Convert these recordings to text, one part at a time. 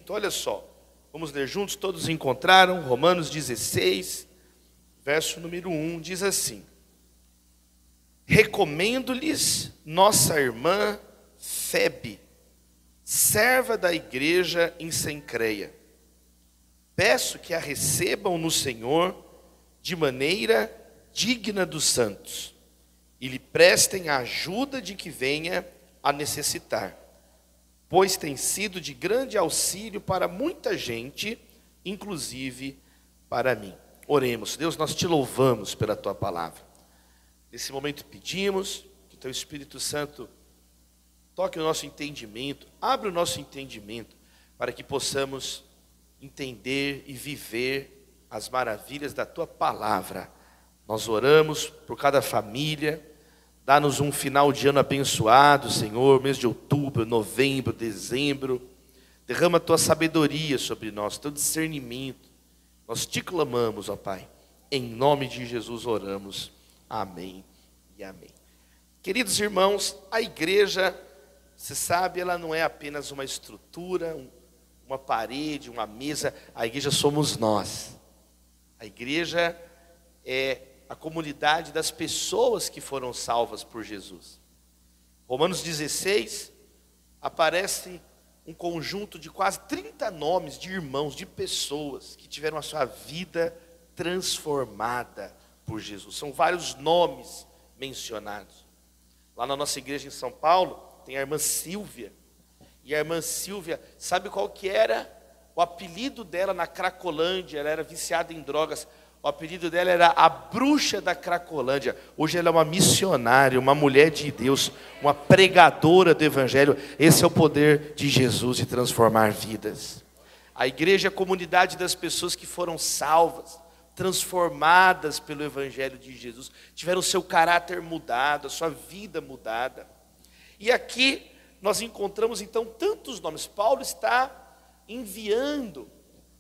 Olha só, vamos ler juntos, todos encontraram, Romanos 16, verso número 1, diz assim: recomendo-lhes nossa irmã Febe, serva da igreja em Cencreia. Peço que a recebam no Senhor de maneira digna dos santos, e lhe prestem a ajuda de que venha a necessitar, pois tem sido de grande auxílio para muita gente, inclusive para mim. Oremos. Deus, nós te louvamos pela tua palavra. Nesse momento pedimos que teu Espírito Santo toque o nosso entendimento, abra o nosso entendimento, para que possamos entender e viver as maravilhas da tua palavra. Nós oramos por cada família. Dá-nos um final de ano abençoado, Senhor, mês de outubro, novembro, dezembro. Derrama a tua sabedoria sobre nós, teu discernimento. Nós te clamamos, ó Pai. Em nome de Jesus oramos. Amém e amém. Queridos irmãos, a igreja, você sabe, ela não é apenas uma estrutura, uma parede, uma mesa. A igreja somos nós. A igreja é a comunidade das pessoas que foram salvas por Jesus. Romanos 16, aparece um conjunto de quase 30 nomes de irmãos, de pessoas que tiveram a sua vida transformada por Jesus. São vários nomes mencionados. Lá na nossa igreja em São Paulo, tem a irmã Silvia. E a irmã Silvia, sabe qual que era o apelido dela na Cracolândia? Ela era viciada em drogas. O apelido dela era a bruxa da Cracolândia. Hoje ela é uma missionária, uma mulher de Deus, uma pregadora do Evangelho. Esse é o poder de Jesus de transformar vidas. A igreja é a comunidade das pessoas que foram salvas, transformadas pelo Evangelho de Jesus, tiveram o seu caráter mudado, a sua vida mudada. E aqui nós encontramos então tantos nomes. Paulo está enviando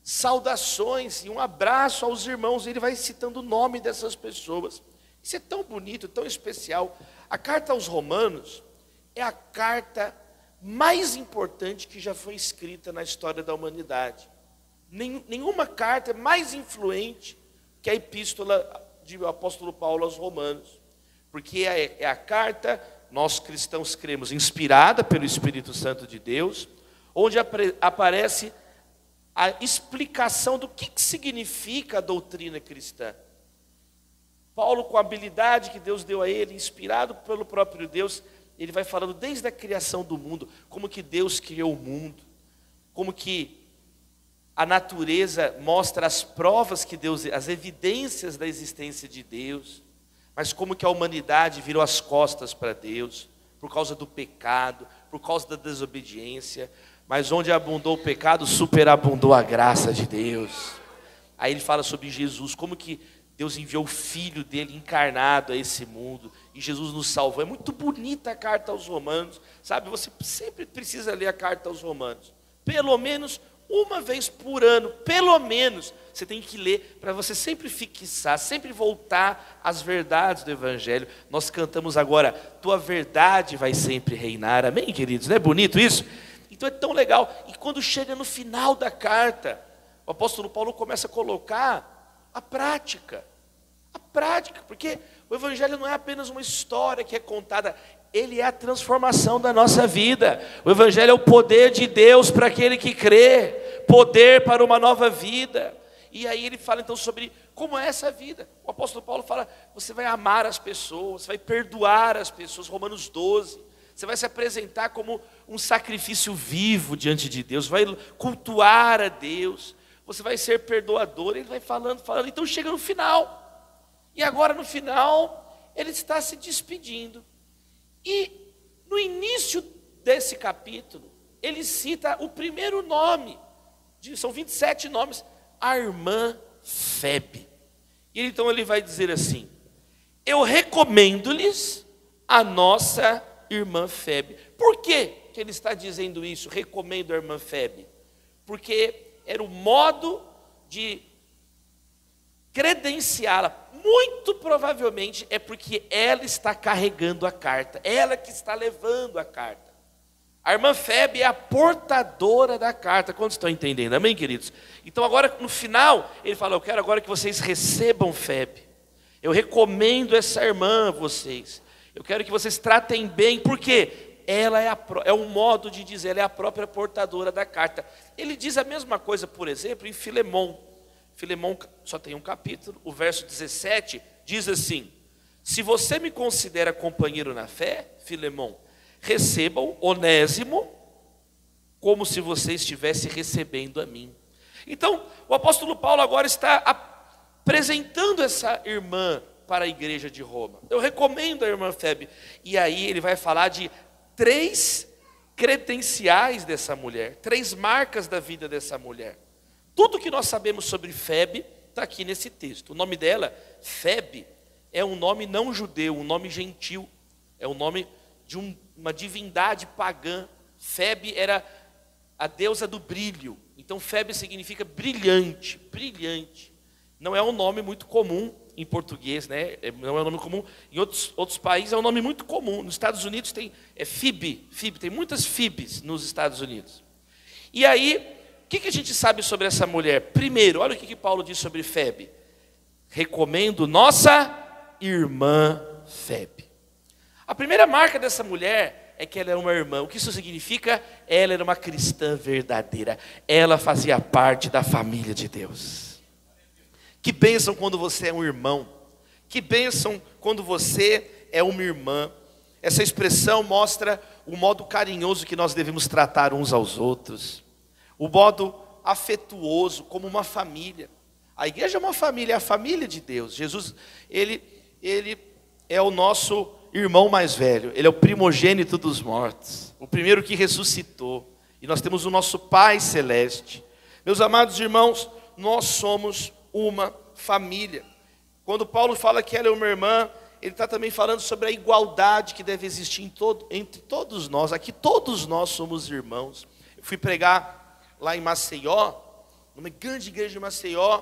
saudações e um abraço aos irmãos. Ele vai citando o nome dessas pessoas. Isso é tão bonito, tão especial. A carta aos Romanos é a carta mais importante que já foi escrita na história da humanidade. Nenhuma carta é mais influente que a epístola do apóstolo Paulo aos Romanos. Porque é a carta, nós cristãos cremos, inspirada pelo Espírito Santo de Deus, onde aparece a explicação do que significa a doutrina cristã. Paulo, com a habilidade que Deus deu a ele, inspirado pelo próprio Deus, ele vai falando desde a criação do mundo, como que Deus criou o mundo, como que a natureza mostra as provas que Deus, as evidências da existência de Deus, mas como que a humanidade virou as costas para Deus, por causa do pecado, por causa da desobediência. Mas onde abundou o pecado, superabundou a graça de Deus. Aí ele fala sobre Jesus, como que Deus enviou o Filho dele encarnado a esse mundo, e Jesus nos salvou. É muito bonita a carta aos Romanos, sabe? Você sempre precisa ler a carta aos Romanos, pelo menos uma vez por ano, pelo menos, você tem que ler, para você sempre fixar, sempre voltar às verdades do Evangelho. Nós cantamos agora, tua verdade vai sempre reinar, amém, queridos? Não é bonito isso? Então é tão legal. E quando chega no final da carta, o apóstolo Paulo começa a colocar a prática, porque o Evangelho não é apenas uma história que é contada, ele é a transformação da nossa vida. O Evangelho é o poder de Deus para aquele que crê, poder para uma nova vida. E aí ele fala então sobre como é essa vida. O apóstolo Paulo fala, você vai amar as pessoas, você vai perdoar as pessoas, Romanos 12. Você vai se apresentar como um sacrifício vivo diante de Deus, vai cultuar a Deus, você vai ser perdoador. Ele vai falando, então chega no final. E agora no final, ele está se despedindo. E no início desse capítulo, ele cita o primeiro nome, são 27 nomes, a irmã Febe. E então ele vai dizer assim, eu recomendo-lhes a nossa irmã Febe. Por que ele está dizendo isso? Recomendo a irmã Febe. Porque era o modo de credenciá-la. Muito provavelmente é porque ela está carregando a carta, ela que está levando a carta. A irmã Febe é a portadora da carta. Quantos estão entendendo? Amém, queridos? Então agora, no final, ele fala, eu quero agora que vocês recebam Febe. Eu recomendo essa irmã a vocês. Eu quero que vocês tratem bem, porque ela é um modo de dizer, ela é a própria portadora da carta. Ele diz a mesma coisa, por exemplo, em Filemão. Filemão só tem um capítulo, o verso 17 diz assim: se você me considera companheiro na fé, Filemão, receba o Onésimo como se você estivesse recebendo a mim. Então, o apóstolo Paulo agora está apresentando essa irmã para a igreja de Roma. Eu recomendo a irmã Febe. E aí ele vai falar de 3 credenciais dessa mulher, 3 marcas da vida dessa mulher. Tudo que nós sabemos sobre Febe está aqui nesse texto. O nome dela, Febe, é um nome não judeu, um nome gentil. É o nome de uma divindade pagã. Febe era a deusa do brilho. Então Febe significa brilhante, brilhante. Não é um nome muito comum em português, né? Não é um nome comum. Em outros países é um nome muito comum. Nos Estados Unidos tem Phoebe, tem muitas Phoebes nos Estados Unidos. E aí, o que a gente sabe sobre essa mulher? Primeiro, olha o que Paulo diz sobre Febe. Recomendo nossa irmã Febe. A primeira marca dessa mulher é que ela é uma irmã. O que isso significa? Ela era uma cristã verdadeira. Ela fazia parte da família de Deus. Que bênção quando você é um irmão. Que bênção quando você é uma irmã. Essa expressão mostra o modo carinhoso que nós devemos tratar uns aos outros. O modo afetuoso, como uma família. A igreja é uma família, é a família de Deus. Jesus, ele é o nosso irmão mais velho. Ele é o primogênito dos mortos. O primeiro que ressuscitou. E nós temos o nosso Pai Celeste. Meus amados irmãos, nós somos uma família. Quando Paulo fala que ela é uma irmã, ele está também falando sobre a igualdade que deve existir entre todos nós. Aqui todos nós somos irmãos. Eu fui pregar lá em Maceió, numa grande igreja de Maceió,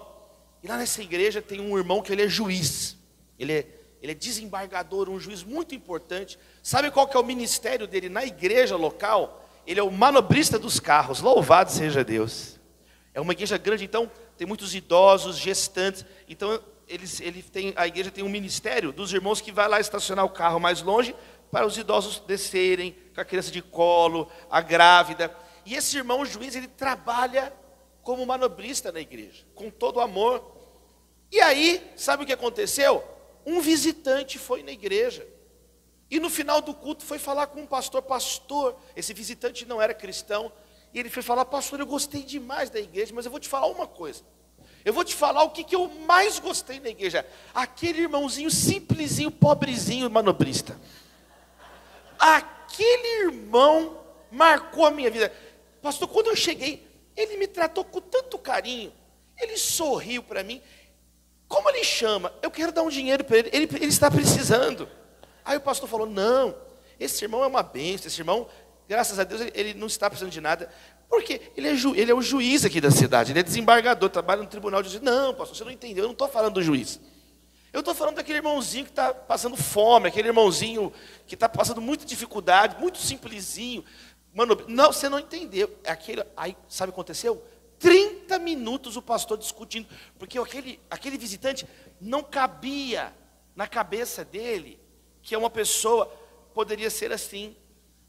e lá nessa igreja tem um irmão que ele é juiz. Ele é desembargador, um juiz muito importante. Sabe qual que é o ministério dele na igreja local? Ele é o manobrista dos carros. Louvado seja Deus. É uma igreja grande, então tem muitos idosos, gestantes. Então a igreja tem um ministério dos irmãos que vai lá estacionar o carro mais longe para os idosos descerem, com a criança de colo, a grávida. E esse irmão juiz, ele trabalha como manobrista na igreja, com todo amor. E aí, sabe o que aconteceu? Um visitante foi na igreja. E no final do culto foi falar com um pastor. Pastor, esse visitante não era cristão. E ele foi falar, pastor, eu gostei demais da igreja, mas eu vou te falar uma coisa. Eu vou te falar o que eu mais gostei na igreja. Aquele irmãozinho simplesinho, pobrezinho, manobrista. Aquele irmão marcou a minha vida. Pastor, quando eu cheguei, ele me tratou com tanto carinho. Ele sorriu para mim. Como ele chama? Eu quero dar um dinheiro para ele. Ele está precisando. Aí o pastor falou, não, esse irmão é uma bênção. Esse irmão, graças a Deus, ele não está precisando de nada. Porque ele é o juiz aqui da cidade. Ele é desembargador, trabalha no tribunal de justiça. Não, pastor, você não entendeu. Eu não estou falando do juiz. Eu estou falando daquele irmãozinho que está passando fome. Aquele irmãozinho que está passando muita dificuldade. Muito simplesinho. Mano, não, você não entendeu. Aí, sabe o que aconteceu? 30 minutos o pastor discutindo, porque aquele visitante não cabia na cabeça dele que uma pessoa poderia ser assim.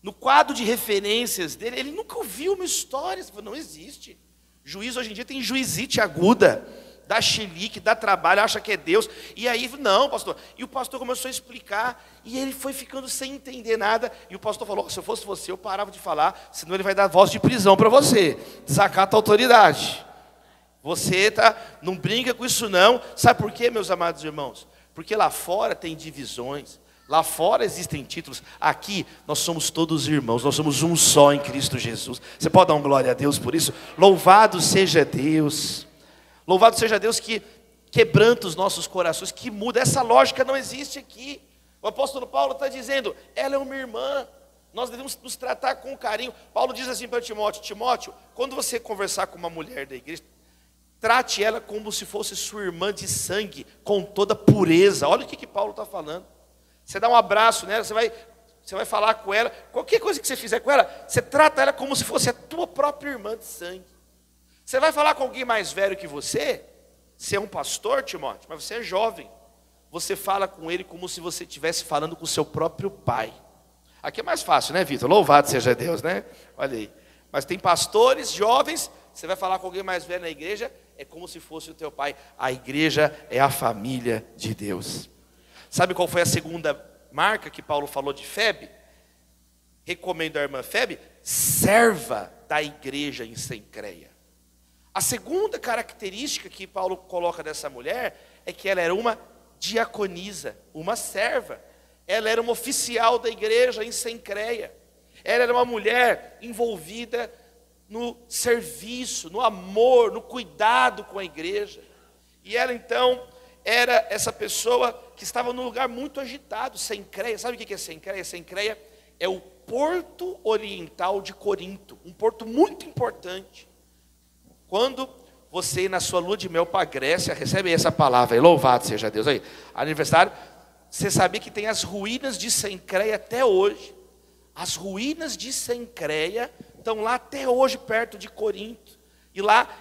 No quadro de referências dele, ele nunca ouviu uma história. Não existe. Juiz hoje em dia tem juizite aguda, dá chilique, dá trabalho, acha que é Deus. E aí, não, pastor. E o pastor começou a explicar, e ele foi ficando sem entender nada. E o pastor falou, se eu fosse você, eu parava de falar, senão ele vai dar voz de prisão para você. Desacata a autoridade. Você não brinca com isso não. Sabe por quê, meus amados irmãos? Porque lá fora tem divisões. Lá fora existem títulos. Aqui nós somos todos irmãos. Nós somos um só em Cristo Jesus. Você pode dar uma glória a Deus por isso? Louvado seja Deus. Louvado seja Deus que quebranta os nossos corações, que muda. Essa lógica não existe aqui. O apóstolo Paulo está dizendo, ela é uma irmã. Nós devemos nos tratar com carinho. Paulo diz assim para Timóteo, Timóteo, quando você conversar com uma mulher da igreja, trate ela como se fosse sua irmã de sangue, com toda pureza. Olha o que Paulo está falando. Você dá um abraço nela, você vai Você vai falar com ela, qualquer coisa que você fizer com ela, você trata ela como se fosse a tua própria irmã de sangue. Você vai falar com alguém mais velho que você é um pastor, Timóteo, mas você é jovem. Você fala com ele como se você estivesse falando com o seu próprio pai. Aqui é mais fácil, né, Vitor? Louvado seja Deus, né? Olha aí. Mas tem pastores jovens, você vai falar com alguém mais velho na igreja, é como se fosse o teu pai. A igreja é a família de Deus. Sabe qual foi a segunda marca que Paulo falou de Febe? Recomendo a irmã Febe, serva da igreja em Cencreia. A segunda característica que Paulo coloca dessa mulher é que ela era uma diaconisa, uma serva. Ela era uma oficial da igreja em Cencreia. Ela era uma mulher envolvida no serviço, no amor, no cuidado com a igreja. E ela então era essa pessoa que estava num lugar muito agitado. Cencreia, sabe o que é Cencreia? Cencreia é o porto oriental de Corinto, um porto muito importante. Quando você, na sua lua de mel para a Grécia, recebe essa palavra aí, louvado seja Deus, aí, aniversário, você sabia que tem as ruínas de Cencreia até hoje. As ruínas de Cencreia estão lá até hoje, perto de Corinto.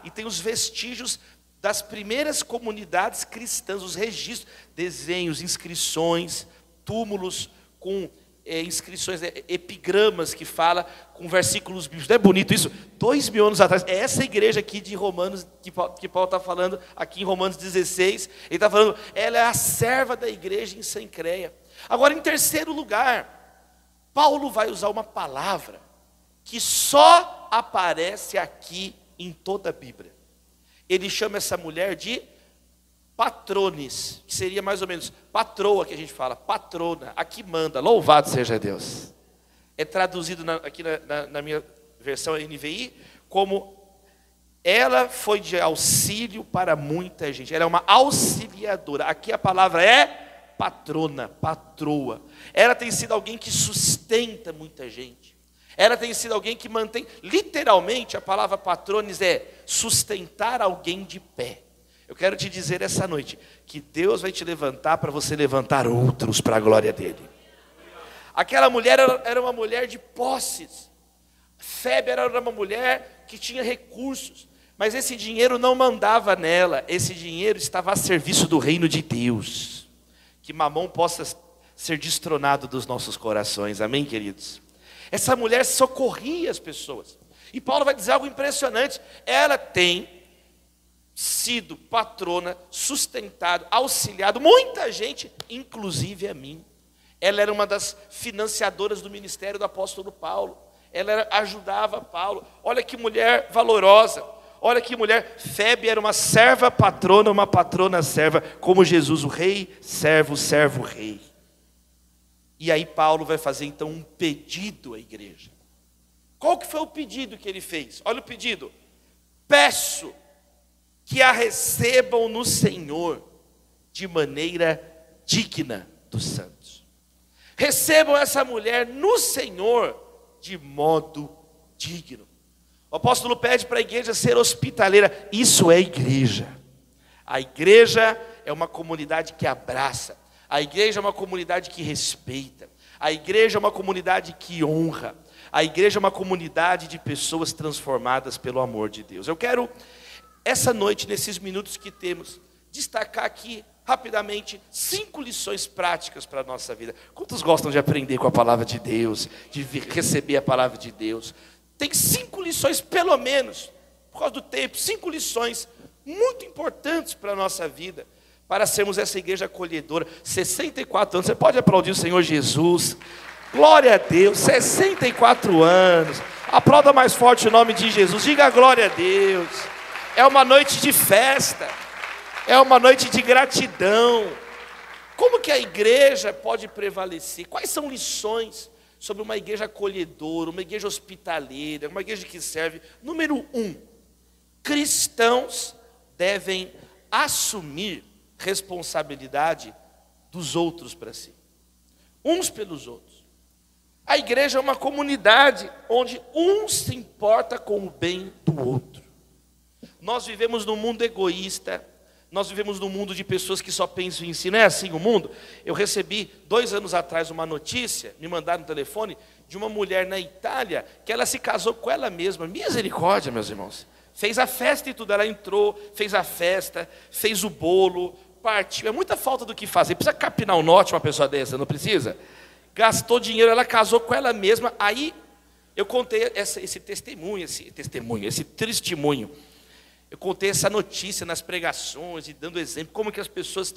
E tem os vestígios das primeiras comunidades cristãs, os registros, desenhos, inscrições, túmulos com inscrições, epigramas que fala com versículos bíblicos. Não é bonito isso? 2000 anos atrás, é essa igreja aqui de Romanos, que Paulo está falando aqui em Romanos 16, ele está falando, ela é a serva da igreja em Cencreia. Agora, em terceiro lugar, Paulo vai usar uma palavra que só aparece aqui em toda a Bíblia. Ele chama essa mulher de patrones, que seria mais ou menos patroa, que a gente fala, patrona, a que manda, louvado seja Deus. É traduzido aqui na minha versão NVI como ela foi de auxílio para muita gente. Ela é uma auxiliadora. Aqui a palavra é patrona, patroa. Ela tem sido alguém que sustenta muita gente. Ela tem sido alguém que mantém, literalmente a palavra patrones é sustentar alguém de pé. Eu quero te dizer essa noite que Deus vai te levantar para você levantar outros para a glória dele. Aquela mulher era uma mulher de posses. Febe era uma mulher que tinha recursos, mas esse dinheiro não mandava nela, esse dinheiro estava a serviço do reino de Deus. Que Mamon possa ser destronado dos nossos corações, amém, queridos? Essa mulher socorria as pessoas. E Paulo vai dizer algo impressionante. Ela tem sido patrona, sustentado, auxiliado muita gente, inclusive a mim. Ela era uma das financiadoras do ministério do apóstolo Paulo. Ela ajudava Paulo. Olha que mulher valorosa. Olha que mulher. Febe era uma serva patrona, uma patrona serva, como Jesus, o rei, servo, rei. E aí Paulo vai fazer então um pedido à igreja. Qual que foi o pedido que ele fez? Olha o pedido. Peço que a recebam no Senhor de maneira digna dos santos. Recebam essa mulher no Senhor de modo digno. O apóstolo pede para a igreja ser hospitaleira. Isso é igreja. A igreja é uma comunidade que abraça. A igreja é uma comunidade que respeita. A igreja é uma comunidade que honra. A igreja é uma comunidade de pessoas transformadas pelo amor de Deus. Eu quero, essa noite, nesses minutos que temos, destacar aqui, rapidamente, 5 lições práticas para a nossa vida. Quantos gostam de aprender com a palavra de Deus, de receber a palavra de Deus? Tem 5 lições, pelo menos, por causa do tempo, 5 lições muito importantes para a nossa vida, para sermos essa igreja acolhedora. 64 anos, você pode aplaudir o Senhor Jesus. Glória a Deus, 64 anos. Aplauda mais forte o nome de Jesus, diga glória a Deus. É uma noite de festa, é uma noite de gratidão. Como que a igreja pode prevalecer? Quais são lições sobre uma igreja acolhedora, uma igreja hospitaleira, uma igreja que serve? Número 1, cristãos devem assumir responsabilidade dos outros para si, uns pelos outros. A igreja é uma comunidade onde um se importa com o bem do outro. Nós vivemos num mundo egoísta, Nós vivemos num mundo de pessoas que só pensam em si. Não é assim o mundo? Eu recebi 2 anos atrás uma notícia, me mandaram no telefone, de uma mulher na Itália, que ela se casou com ela mesma. Misericórdia, meus irmãos. Fez a festa e tudo, ela entrou, fez a festa, fez o bolo, partiu. É muita falta do que fazer. Precisa capinar o norte uma pessoa dessa, não precisa? Gastou dinheiro, ela casou com ela mesma. Aí eu contei esse testemunho. Eu contei essa notícia nas pregações e dando exemplo, como que as pessoas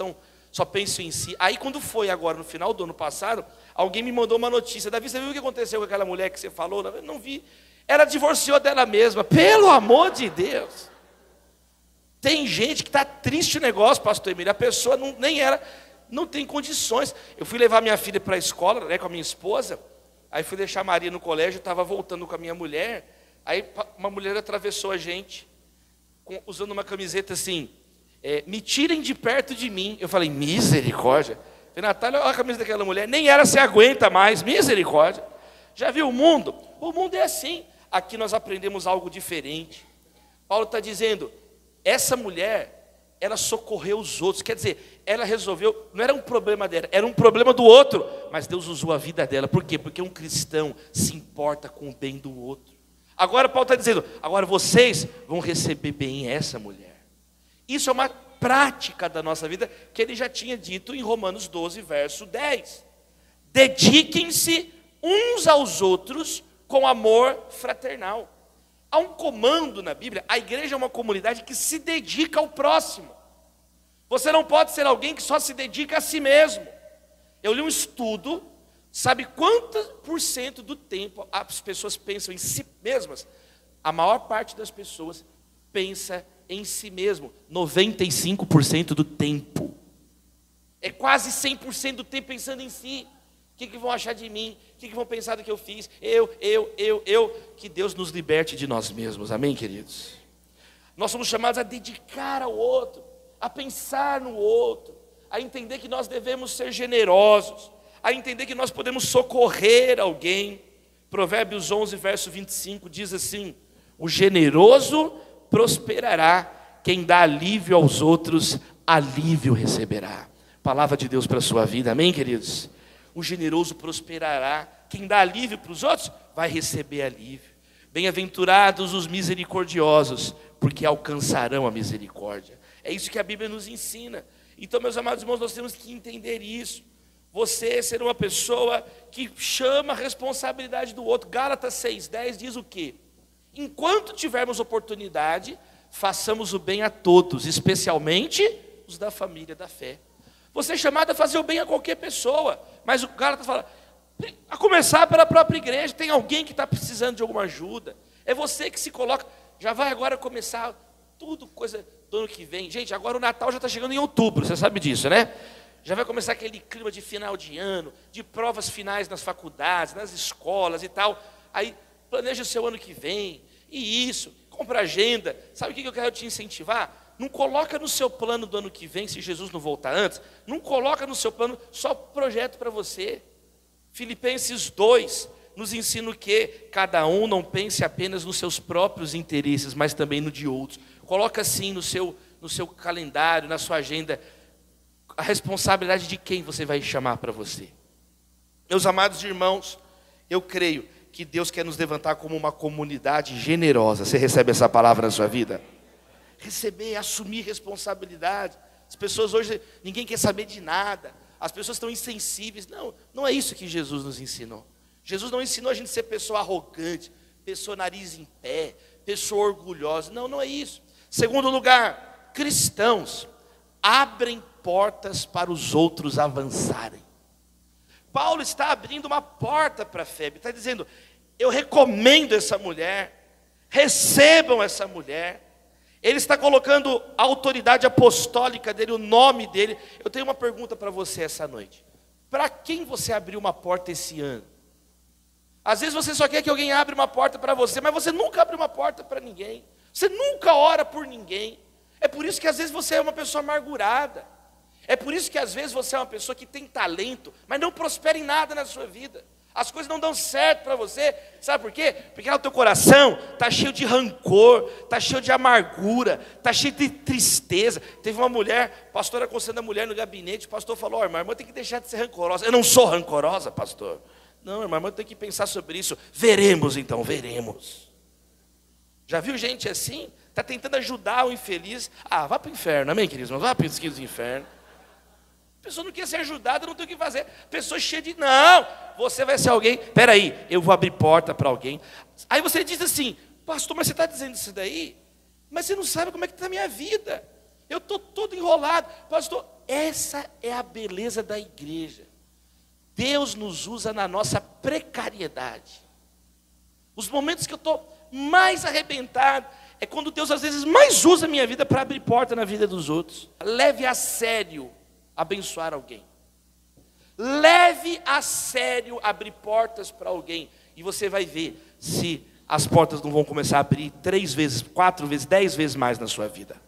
só pensam em si. Aí quando foi agora, no final do ano passado, alguém me mandou uma notícia. Davi, você viu o que aconteceu com aquela mulher que você falou? Eu não vi. Ela divorciou dela mesma. Pelo amor de Deus. Tem gente que está triste o negócio, pastor Emílio. A pessoa não tem condições. Eu fui levar minha filha para a escola, né, com a minha esposa. Aí fui deixar a Maria no colégio, estava voltando com a minha mulher. Aí uma mulher atravessou a gente, usando uma camiseta assim, me tirem de perto de mim. Eu falei, misericórdia. Falei, Natália, olha a camisa daquela mulher, nem ela se aguenta mais, misericórdia. Já viu o mundo? O mundo é assim. Aqui nós aprendemos algo diferente. Paulo está dizendo, essa mulher, ela socorreu os outros. Quer dizer, ela resolveu, não era um problema dela, era um problema do outro. Mas Deus usou a vida dela. Por quê? Porque um cristão se importa com o bem do outro. Agora Paulo está dizendo, agora vocês vão receber bem essa mulher. Isso é uma prática da nossa vida, que ele já tinha dito em Romanos 12, verso 10. Dediquem-se uns aos outros com amor fraternal. Há um comando na Bíblia, a igreja é uma comunidade que se dedica ao próximo. Você não pode ser alguém que só se dedica a si mesmo. Eu li um estudo. Sabe quantos % do tempo as pessoas pensam em si mesmas? A maior parte das pessoas pensa em si mesmo. 95% do tempo. É quase 100% do tempo pensando em si. O que vão achar de mim? O que vão pensar do que eu fiz? Eu. Que Deus nos liberte de nós mesmos. Amém, queridos? Nós somos chamados a dedicar ao outro, a pensar no outro, a entender que nós devemos ser generosos, a entender que nós podemos socorrer alguém. Provérbios 11, verso 25, diz assim, o generoso prosperará, quem dá alívio aos outros, alívio receberá. Palavra de Deus para a sua vida, amém, queridos? O generoso prosperará, quem dá alívio para os outros, vai receber alívio. Bem-aventurados os misericordiosos, porque alcançarão a misericórdia. É isso que a Bíblia nos ensina. Então, meus amados irmãos, nós temos que entender isso. Você ser uma pessoa que chama a responsabilidade do outro. Gálatas 6,10 diz o quê? Enquanto tivermos oportunidade, façamos o bem a todos, especialmente os da família da fé. Você é chamado a fazer o bem a qualquer pessoa, mas o Gálatas fala, a começar pela própria igreja. Tem alguém que está precisando de alguma ajuda, é você que se coloca. Já vai agora começar tudo coisa do ano que vem. Gente, agora o Natal já está chegando em outubro, você sabe disso, né? Já vai começar aquele clima de final de ano, de provas finais nas faculdades, nas escolas e tal. Aí planeja o seu ano que vem, e isso, compra agenda. Sabe o que eu quero te incentivar? Não coloca no seu plano do ano que vem, se Jesus não voltar antes, não coloca no seu plano só projeto para você. Filipenses 2 nos ensina o quê? Cada um não pense apenas nos seus próprios interesses, mas também no de outros. Coloca assim no seu calendário, na sua agenda, a responsabilidade de quem você vai chamar para você. Meus amados irmãos, eu creio que Deus quer nos levantar como uma comunidade generosa. Você recebe essa palavra na sua vida? Receber, assumir responsabilidade. As pessoas hoje, ninguém quer saber de nada. As pessoas estão insensíveis. Não, não é isso que Jesus nos ensinou. Jesus não ensinou a gente a ser pessoa arrogante, pessoa nariz em pé, pessoa orgulhosa. Não, não é isso. Segundo lugar, cristãos abrem portas para os outros avançarem. Paulo está abrindo uma porta para a Febe. Está dizendo, eu recomendo essa mulher, recebam essa mulher. Ele está colocando a autoridade apostólica dele, o nome dele. Eu tenho uma pergunta para você essa noite. Para quem você abriu uma porta esse ano? Às vezes você só quer que alguém abra uma porta para você, mas você nunca abre uma porta para ninguém. Você nunca ora por ninguém. É por isso que às vezes você é uma pessoa amargurada. É por isso que às vezes você é uma pessoa que tem talento, mas não prospera em nada na sua vida. As coisas não dão certo para você, sabe por quê? Porque o teu coração está cheio de rancor, está cheio de amargura, está cheio de tristeza. Teve uma mulher, pastor aconselhando a mulher no gabinete, o pastor falou: irmã, tem que deixar de ser rancorosa. Eu não sou rancorosa, pastor. Não, irmã, tem que pensar sobre isso. Veremos então, veremos. Já viu gente assim? Está tentando ajudar o infeliz. Vá para o inferno, amém, queridos? Vá para os inferno. A pessoa não quer ser ajudada, não tem o que fazer. A pessoa cheia de, não, você vai ser alguém. Peraí, eu vou abrir porta para alguém. Aí você diz assim: pastor, mas você está dizendo isso daí? Mas você não sabe como é que está a minha vida. Eu estou todo enrolado. Pastor, essa é a beleza da igreja. Deus nos usa na nossa precariedade. Os momentos que eu estou mais arrebentado é quando Deus às vezes mais usa a minha vida para abrir porta na vida dos outros. Leve a sério abençoar alguém. Leve a sério abrir portas para alguém. E você vai ver se as portas não vão começar a abrir 3 vezes, 4 vezes, 10 vezes mais na sua vida.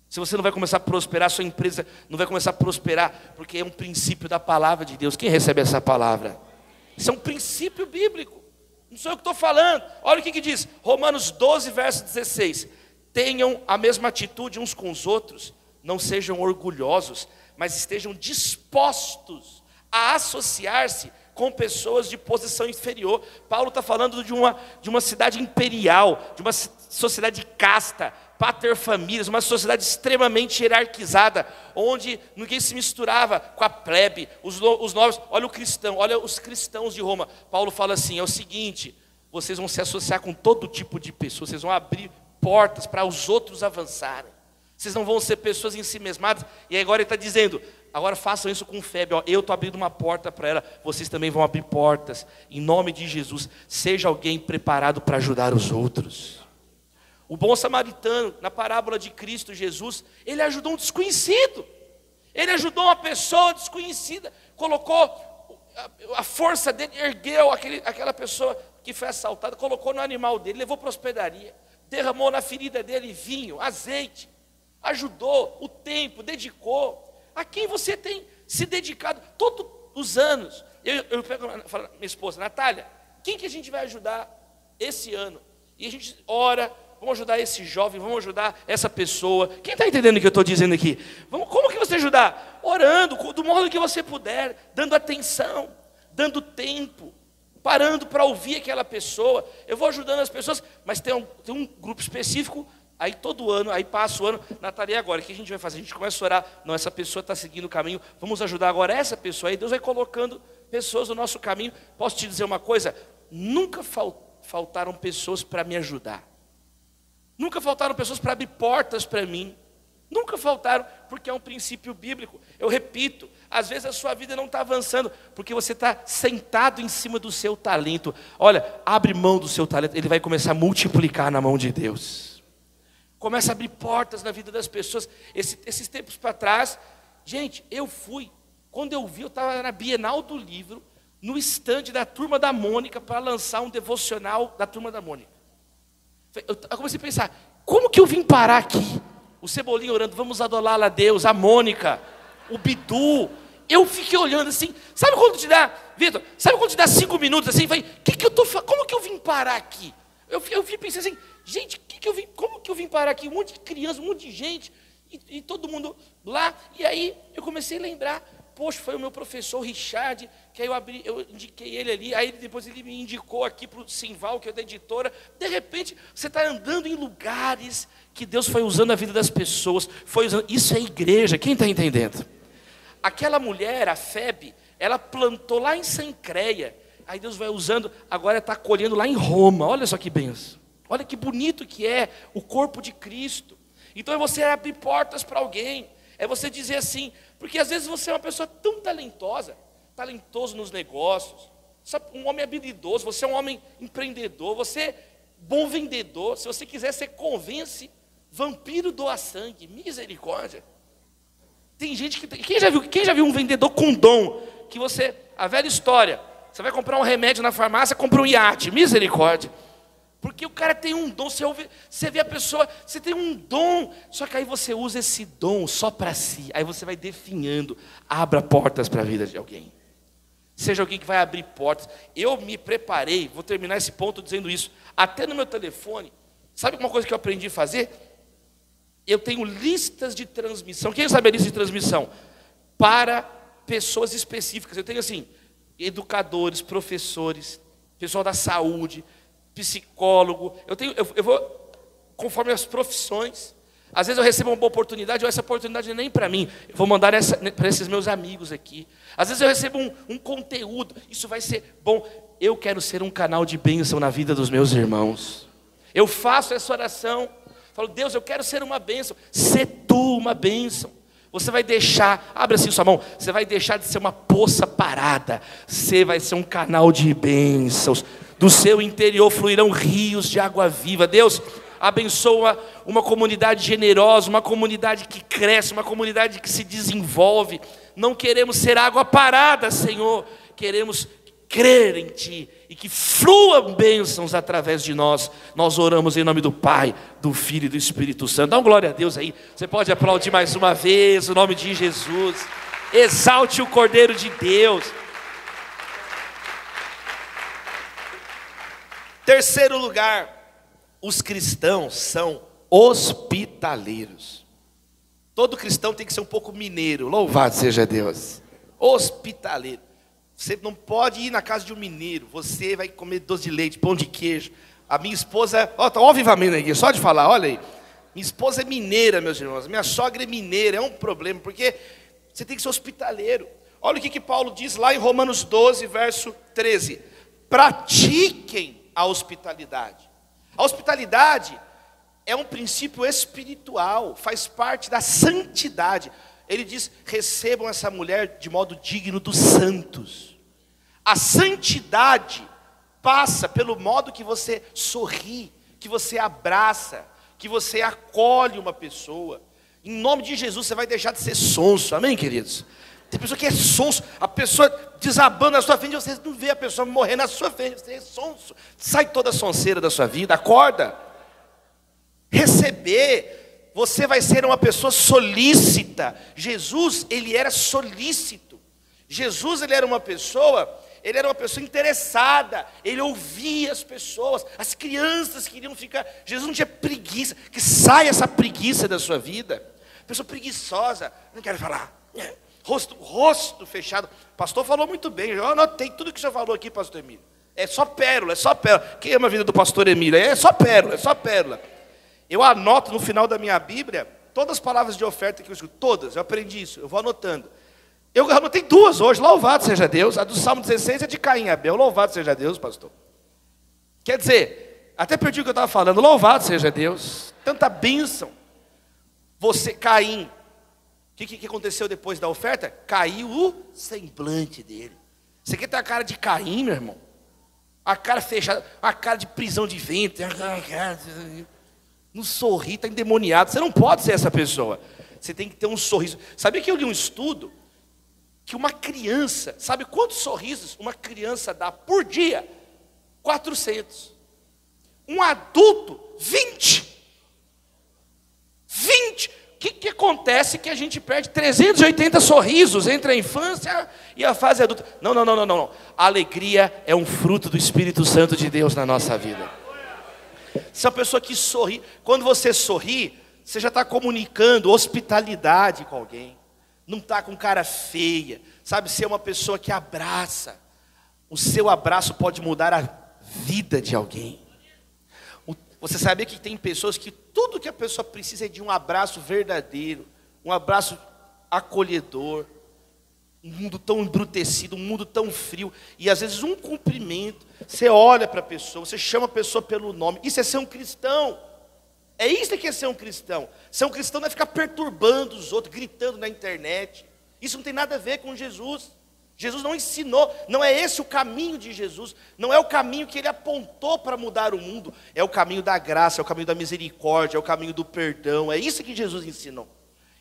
Se você não vai começar a prosperar, sua empresa não vai começar a prosperar, porque é um princípio da palavra de Deus. Quem recebe essa palavra? Isso é um princípio bíblico. Não sou eu que estou falando. Olha o que diz, Romanos 12, verso 16. Tenham a mesma atitude uns com os outros, não sejam orgulhosos, mas estejam dispostos a associar-se com pessoas de posição inferior. Paulo está falando de uma cidade imperial, de uma sociedade de casta, paterfamílias, uma sociedade extremamente hierarquizada, onde ninguém se misturava com a plebe, os nobres. Olha o cristão, olha os cristãos de Roma. Paulo fala assim: é o seguinte, vocês vão se associar com todo tipo de pessoas, vocês vão abrir portas para os outros avançarem. Vocês não vão ser pessoas em si mesmadas. E agora ele está dizendo: agora façam isso com fé. Eu estou abrindo uma porta para ela, vocês também vão abrir portas. Em nome de Jesus, seja alguém preparado para ajudar os outros. O bom samaritano, na parábola de Cristo Jesus, ele ajudou um desconhecido. Ele ajudou uma pessoa desconhecida. Colocou a força dele, ergueu aquela pessoa que foi assaltada, colocou no animal dele, levou para a hospedaria, derramou na ferida dele vinho, azeite. Ajudou o tempo, dedicou. A quem você tem se dedicado todos os anos? Eu falo minha esposa, Natália, quem que a gente vai ajudar esse ano? E a gente ora, vamos ajudar esse jovem, vamos ajudar essa pessoa. Quem está entendendo o que eu estou dizendo aqui? Como que você ajudar? Orando, do modo que você puder, dando atenção, dando tempo, parando para ouvir aquela pessoa. Eu vou ajudando as pessoas, mas tem um grupo específico. Aí todo ano, aí passa o ano, Natália, agora, o que a gente vai fazer? A gente começa a orar, não, essa pessoa está seguindo o caminho, vamos ajudar agora essa pessoa. Aí Deus vai colocando pessoas no nosso caminho. Posso te dizer uma coisa? Nunca faltaram pessoas para me ajudar. Nunca faltaram pessoas para abrir portas para mim. Nunca faltaram, porque é um princípio bíblico. Eu repito, às vezes a sua vida não está avançando, porque você está sentado em cima do seu talento. Olha, abre mão do seu talento, ele vai começar a multiplicar na mão de Deus. Começa a abrir portas na vida das pessoas. Esses tempos para trás, gente, quando eu vi, eu estava na Bienal do Livro, no estande da Turma da Mônica, para lançar um devocional da Turma da Mônica. Eu comecei a pensar, como que eu vim parar aqui? O Cebolinha orando, vamos adorar a Deus, a Mônica, o Bidu. Eu fiquei olhando assim, sabe quando te dá, Vitor, sabe quando te dá 5 minutos assim, vai, como que eu vim parar aqui? Eu fiquei pensando assim, gente, como que eu vim parar aqui? Um monte de criança, um monte de gente, e todo mundo lá. E aí eu comecei a lembrar, poxa, foi o meu professor Richard, que aí eu indiquei ele ali, aí depois ele me indicou aqui para o Simval, que é da editora. De repente, você está andando em lugares que Deus foi usando a vida das pessoas, isso é igreja, quem está entendendo? Aquela mulher, a Febe, ela plantou lá em Sancreia, aí Deus vai usando, agora está colhendo lá em Roma. Olha só que benção, olha que bonito que é o corpo de Cristo. Então é você abrir portas para alguém, é você dizer assim, porque às vezes você é uma pessoa tão talentoso nos negócios, um homem habilidoso, você é um homem empreendedor, você é bom vendedor. Se você quiser, você convence vampiro doa sangue, misericórdia. Tem gente que, quem já viu um vendedor com dom, que a velha história, você vai comprar um remédio na farmácia, compra um iate, misericórdia. Porque o cara tem um dom, você vê a pessoa, você tem um dom, só que aí você usa esse dom só para si, aí você vai definhando, abra portas para a vida de alguém. Seja alguém que vai abrir portas. Eu me preparei, vou terminar esse ponto dizendo isso. Até no meu telefone, sabe uma coisa que eu aprendi a fazer? Eu tenho listas de transmissão. Quem sabe a lista de transmissão? Para pessoas específicas. Eu tenho assim, educadores, professores, pessoal da saúde, psicólogo. Eu vou conforme as profissões. Às vezes eu recebo uma boa oportunidade, ou essa oportunidade não é nem para mim, eu vou mandar para esses meus amigos aqui. Às vezes eu recebo um conteúdo, isso vai ser bom. Eu quero ser um canal de bênção na vida dos meus irmãos. Eu faço essa oração, falo, Deus, eu quero ser uma bênção. Sê tu uma bênção. Você vai deixar, abre assim sua mão, você vai deixar de ser uma poça parada. Você vai ser um canal de bênçãos. Do seu interior fluirão rios de água viva. Deus, abençoa uma comunidade generosa, uma comunidade que cresce, uma comunidade que se desenvolve. Não queremos ser água parada, Senhor. Queremos crer em Ti e que fluam bênçãos através de nós. Nós oramos em nome do Pai, do Filho e do Espírito Santo. Dá uma glória a Deus aí. Você pode aplaudir mais uma vez o nome de Jesus. Exalte o Cordeiro de Deus. Terceiro lugar, os cristãos são hospitaleiros. Todo cristão tem que ser um pouco mineiro. Louvado seja Deus. Hospitaleiro. Você não pode ir na casa de um mineiro. Você vai comer doce de leite, pão de queijo. A minha esposa, ó, tá um avivamento aqui, só de falar, olha aí. Minha esposa é mineira, meus irmãos. Minha sogra é mineira, é um problema, porque você tem que ser hospitaleiro. Olha o que Paulo diz lá em Romanos 12, verso 13. Pratiquem a hospitalidade. A hospitalidade é um princípio espiritual, faz parte da santidade. Ele diz, recebam essa mulher de modo digno dos santos. A santidade passa pelo modo que você sorri, que você abraça, que você acolhe uma pessoa. Em nome de Jesus você vai deixar de ser sonso, amém, queridos? Tem pessoa que é sonso, a pessoa desabando na sua frente, você não vê a pessoa morrer na sua frente, você é sonso. Sai toda a sonseira da sua vida, acorda. Receber, você vai ser uma pessoa solícita. Jesus, ele era solícito. Jesus, ele era uma pessoa interessada. Ele ouvia as pessoas, as crianças queriam ficar. Jesus não tinha preguiça, que saia essa preguiça da sua vida. Pessoa preguiçosa, não quero falar. Rosto fechado. O pastor falou muito bem, eu anotei tudo que o senhor falou aqui, pastor Emílio. É só pérola, é só pérola. Quem ama a vida do pastor Emílio? É só pérola, é só pérola. Eu anoto no final da minha Bíblia todas as palavras de oferta que eu escuto, todas, eu aprendi isso, eu vou anotando. Eu anotei duas hoje, louvado seja Deus. A do Salmo 16 é de Caim e Abel, louvado seja Deus, pastor. Quer dizer, até perdi o que eu estava falando, louvado seja Deus. Tanta bênção. Você, Caim, o que aconteceu depois da oferta? Caiu o semblante dele. Você quer ter a cara de Caim, meu irmão? A cara fechada, a cara de prisão de ventre. Não sorri, está endemoniado. Você não pode ser essa pessoa. Você tem que ter um sorriso. Sabia que eu li um estudo? Que uma criança, sabe quantos sorrisos uma criança dá por dia? 400. Um adulto, 20. 20. O que acontece que a gente perde 380 sorrisos entre a infância e a fase adulta? Não. A alegria é um fruto do Espírito Santo de Deus na nossa vida. Se é uma pessoa que sorri, quando você sorri, você já está comunicando hospitalidade com alguém. Não está com cara feia, sabe? Ser uma pessoa que abraça. O seu abraço pode mudar a vida de alguém. Você sabia que tem pessoas que tudo que a pessoa precisa é de um abraço verdadeiro, um abraço acolhedor. Um mundo tão embrutecido, um mundo tão frio. E às vezes um cumprimento, você olha para a pessoa, você chama a pessoa pelo nome. Isso é ser um cristão. É isso que é ser um cristão. Ser um cristão não é ficar perturbando os outros, gritando na internet. Isso não tem nada a ver com Jesus. Jesus não ensinou, não é esse o caminho de Jesus. Não é o caminho que ele apontou para mudar o mundo. É o caminho da graça, é o caminho da misericórdia, é o caminho do perdão. É isso que Jesus ensinou.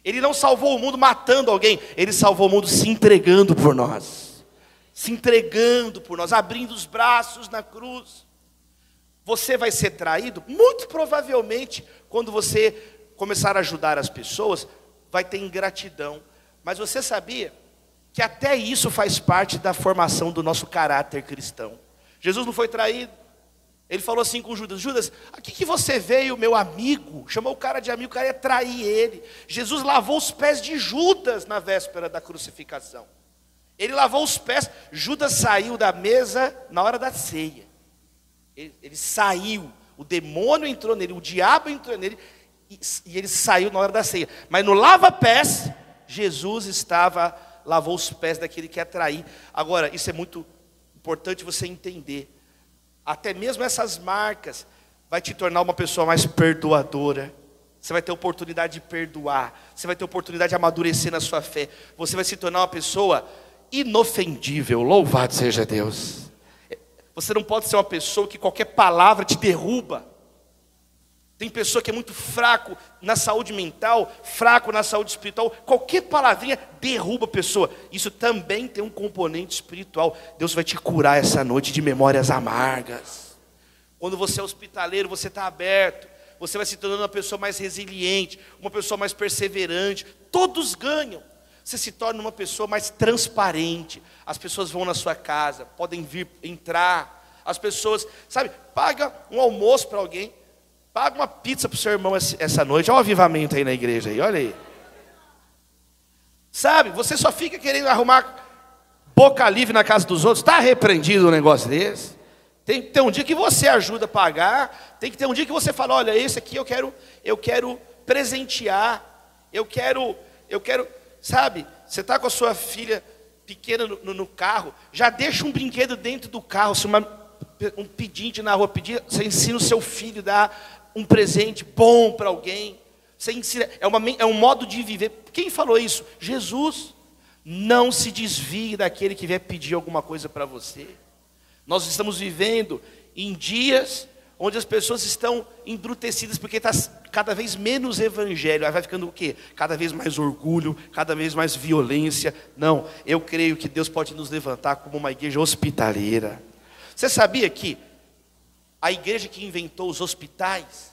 Ele não salvou o mundo matando alguém, ele salvou o mundo se entregando por nós. Se entregando por nós, abrindo os braços na cruz. Você vai ser traído? Muito provavelmente, quando você começar a ajudar as pessoas, vai ter ingratidão. Mas você sabia que até isso faz parte da formação do nosso caráter cristão. Jesus não foi traído. Ele falou assim com Judas: Judas, aqui que você veio, meu amigo. Chamou o cara de amigo, o cara ia trair ele. Jesus lavou os pés de Judas na véspera da crucificação. Ele lavou os pés. Judas saiu da mesa na hora da ceia. Ele saiu. O demônio entrou nele, o diabo entrou nele, e ele saiu na hora da ceia. Mas no lava-pés, Jesus lavou os pés daquele que ia trair. Agora, isso é muito importante você entender. Até mesmo essas marcas vai te tornar uma pessoa mais perdoadora. Você vai ter oportunidade de perdoar. Você vai ter oportunidade de amadurecer na sua fé. Você vai se tornar uma pessoa inofendível. Louvado seja Deus. Você não pode ser uma pessoa que qualquer palavra te derruba. Tem pessoa que é muito fraco na saúde mental, fraco na saúde espiritual. Qualquer palavrinha derruba a pessoa. Isso também tem um componente espiritual. Deus vai te curar essa noite de memórias amargas. Quando você é hospitaleiro, você está aberto. Você vai se tornando uma pessoa mais resiliente, uma pessoa mais perseverante. Todos ganham. Você se torna uma pessoa mais transparente. As pessoas vão na sua casa, podem vir, entrar. As pessoas, sabe, paga um almoço para alguém. Paga uma pizza para o seu irmão essa noite. Olha o avivamento aí na igreja, aí, olha aí. Sabe, você só fica querendo arrumar boca livre na casa dos outros. Está repreendido um negócio desse. Tem que ter um dia que você ajuda a pagar. Tem que ter um dia que você fala: olha, esse aqui eu quero presentear. Eu quero, sabe, você está com a sua filha pequena no carro, já deixa um brinquedo dentro do carro. Se um pedinte na rua pedir, você ensina o seu filho a dar um presente bom para alguém. Você ensina, é um modo de viver. Quem falou isso? Jesus. Não se desvie daquele que vier pedir alguma coisa para você. Nós estamos vivendo em dias onde as pessoas estão embrutecidas, porque está cada vez menos evangelho. Aí vai ficando o quê? Cada vez mais orgulho, cada vez mais violência. Não, eu creio que Deus pode nos levantar como uma igreja hospitaleira. Você sabia que a igreja que inventou os hospitais,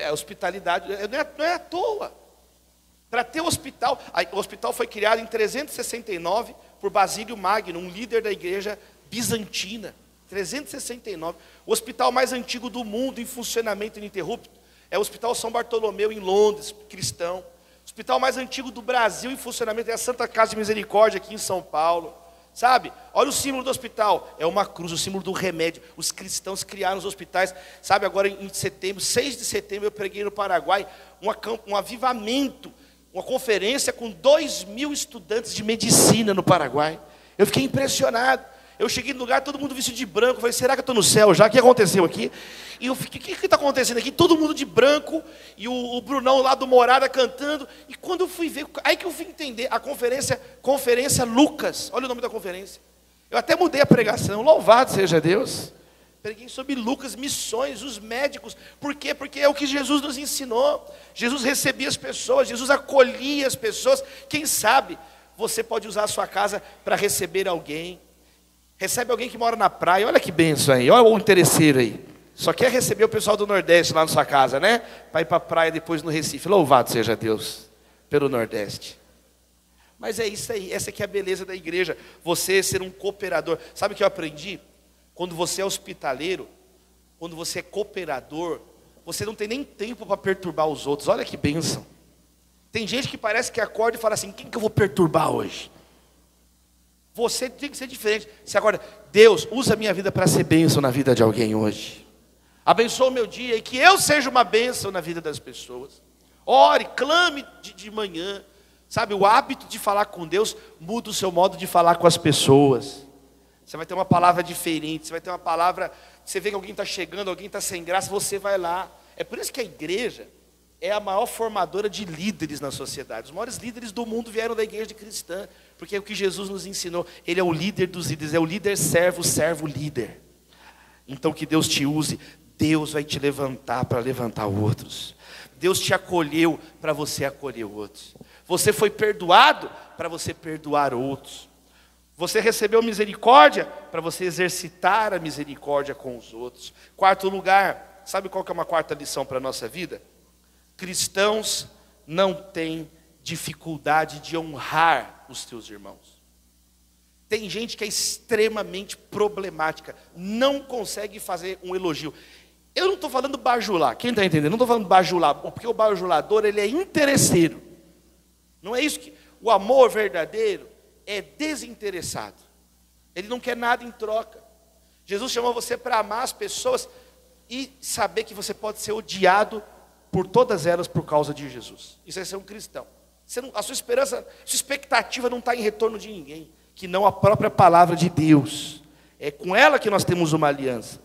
a hospitalidade, não é à toa. Para ter hospital, o hospital foi criado em 369 por Basílio Magno, um líder da igreja bizantina. 369. O hospital mais antigo do mundo em funcionamento ininterrupto é o Hospital São Bartolomeu, em Londres, cristão. O hospital mais antigo do Brasil em funcionamento é a Santa Casa de Misericórdia, aqui em São Paulo. Sabe, olha o símbolo do hospital, é uma cruz, o símbolo do remédio. Os cristãos criaram os hospitais. Sabe, agora em setembro, 6 de setembro, eu preguei no Paraguai um avivamento, uma conferência com 2.000 estudantes de medicina no Paraguai. Eu fiquei impressionado. Eu cheguei no lugar, todo mundo vestido de branco. Eu falei: será que eu estou no céu já? O que aconteceu aqui? E eu fiquei: o que está acontecendo aqui? Todo mundo de branco, e o Brunão lá do Morada cantando. E quando eu fui ver, aí que eu fui entender a conferência Lucas. Olha o nome da conferência. Eu até mudei a pregação. Louvado seja Deus. Preguei sobre Lucas, missões, os médicos. Por quê? Porque é o que Jesus nos ensinou. Jesus recebia as pessoas, Jesus acolhia as pessoas. Quem sabe você pode usar a sua casa para receber alguém. Recebe alguém que mora na praia. Olha que benção aí, olha o interesseiro aí. Só quer receber o pessoal do Nordeste lá na sua casa, né? Para ir para a praia depois no Recife. Louvado seja Deus pelo Nordeste. Mas é isso aí, essa aqui é a beleza da igreja. Você ser um cooperador. Sabe o que eu aprendi? Quando você é hospitaleiro, quando você é cooperador, você não tem nem tempo para perturbar os outros. Olha que bênção. Tem gente que parece que acorda e fala assim: quem que eu vou perturbar hoje? Você tem que ser diferente. Você acorda: Deus, usa a minha vida para ser bênção na vida de alguém hoje. Abençoa o meu dia e que eu seja uma bênção na vida das pessoas. Ore, clame de manhã. Sabe, o hábito de falar com Deus muda o seu modo de falar com as pessoas. Você vai ter uma palavra diferente, você vai ter uma palavra, você vê que alguém está chegando, alguém está sem graça, você vai lá. É por isso que a igreja é a maior formadora de líderes na sociedade. Os maiores líderes do mundo vieram da igreja cristã, porque é o que Jesus nos ensinou. Ele é o líder dos líderes, é o líder servo, servo líder. Então que Deus te use, Deus vai te levantar para levantar outros. Deus te acolheu para você acolher outros. Você foi perdoado para você perdoar outros. Você recebeu misericórdia para você exercitar a misericórdia com os outros. Quarto lugar, sabe qual que é uma quarta lição para a nossa vida? Cristãos não têm dificuldade de honrar os teus irmãos. Tem gente que é extremamente problemática, não consegue fazer um elogio. Eu não estou falando bajular, quem está entendendo? Não estou falando bajular, porque o bajulador ele é interesseiro. Não é isso que... O amor verdadeiro é desinteressado. Ele não quer nada em troca. Jesus chamou você para amar as pessoas e saber que você pode ser odiado por todas elas por causa de Jesus. Isso é ser um cristão. A sua esperança, a sua expectativa não está em retorno de ninguém, que não a própria palavra de Deus. É com ela que nós temos uma aliança.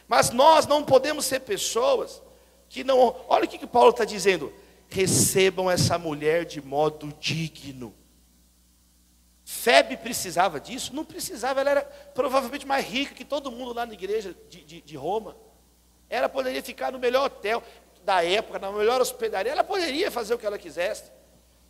Mas nós não podemos ser pessoas que não... Olha o que Paulo está dizendo. Recebam essa mulher de modo digno. Febe precisava disso? Não precisava, ela era provavelmente mais rica que todo mundo lá na igreja de Roma. Ela poderia ficar no melhor hotel da época, na melhor hospedaria, ela poderia fazer o que ela quisesse.